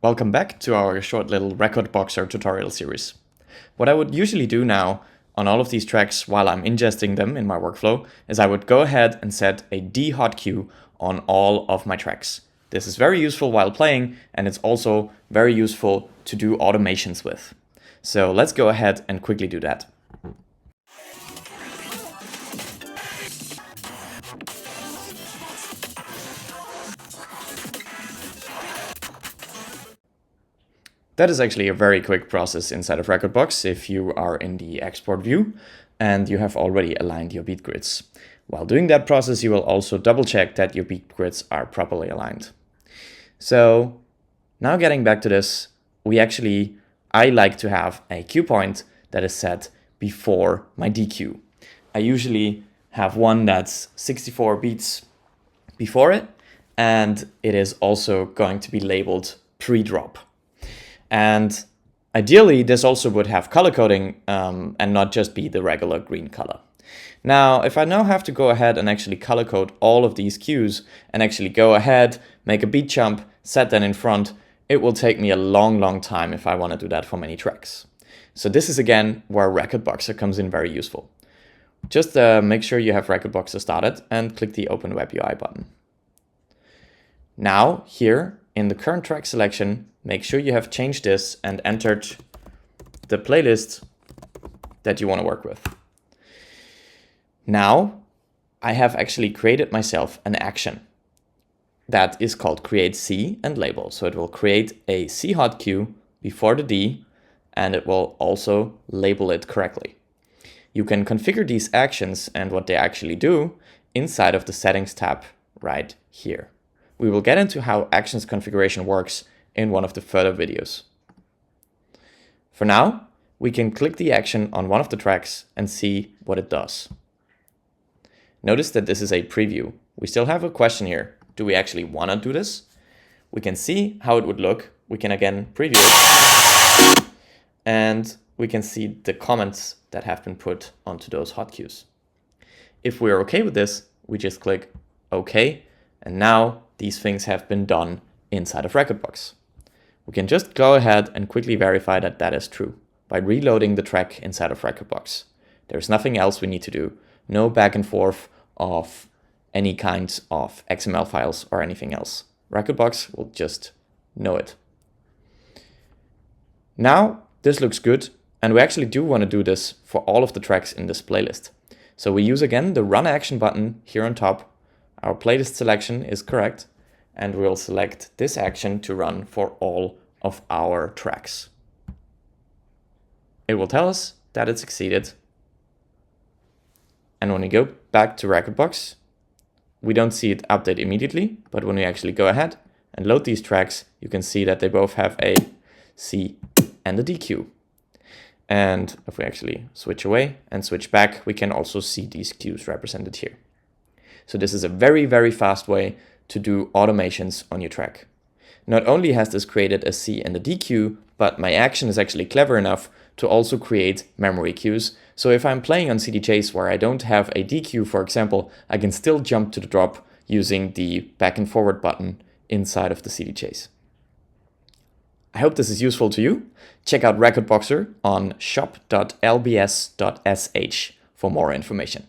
Welcome back to our short little RekordBoxer tutorial series. What I would usually do now on all of these tracks while I'm ingesting them in my workflow is I would go ahead and set a D hotkey on all of my tracks. This is very useful while playing, and it's also very useful to do automations with. So let's go ahead and quickly do that. That is actually a very quick process inside of RekordBox if you are in the export view and you have already aligned your beat grids. While doing that process, you will also double check that your beat grids are properly aligned. So now getting back to this, I like to have a cue point that is set before my DQ. I usually have one that's 64 beats before it, and it is also going to be labeled pre-drop. And ideally, this also would have color coding and not just be the regular green color. Now, if I now have to go ahead and actually color code all of these cues and actually go ahead, make a beat jump, set that in front, it will take me a long time if I want to do that for many tracks. So this is again where RekordBoxer comes in very useful. Just make sure you have RekordBoxer started and click the Open Web UI button. Now, here in the current track selection, make sure you have changed this and entered the playlist that you want to work with. Now, I have actually created myself an action that is called create C and label. So it will create a C hot cue before the D, and it will also label it correctly. You can configure these actions and what they actually do inside of the settings tab right here. We will get into how actions configuration works in one of the further videos. For now, we can click the action on one of the tracks and see what it does. Notice that this is a preview. We still have a question here. Do we actually want to do this? We can see how it would look. We can again preview it, and we can see the comments that have been put onto those hot cues. If we're okay with this, we just click OK, and now these things have been done inside of RekordBox. We can just go ahead and quickly verify that that is true by reloading the track inside of RekordBox. There's nothing else we need to do. No back and forth of any kinds of XML files or anything else. RekordBox will just know it. Now this looks good, and we actually do want to do this for all of the tracks in this playlist. So we use again the Run Action button here on top. Our playlist selection is correct, and we'll select this action to run for all of our tracks. It will tell us that it succeeded. And when we go back to RekordBox, we don't see it update immediately, but when we actually go ahead and load these tracks, you can see that they both have a C and a DQ. And if we actually switch away and switch back, we can also see these cues represented here. So this is a very fast way to do automations on your track. Not only has this created a C and a DQ, but my action is actually clever enough to also create memory cues. So if I'm playing on CDJs where I don't have a DQ, for example, I can still jump to the drop using the back and forward button inside of the CDJs. I hope this is useful to you. Check out RekordBoxer on shop.lbs.sh for more information.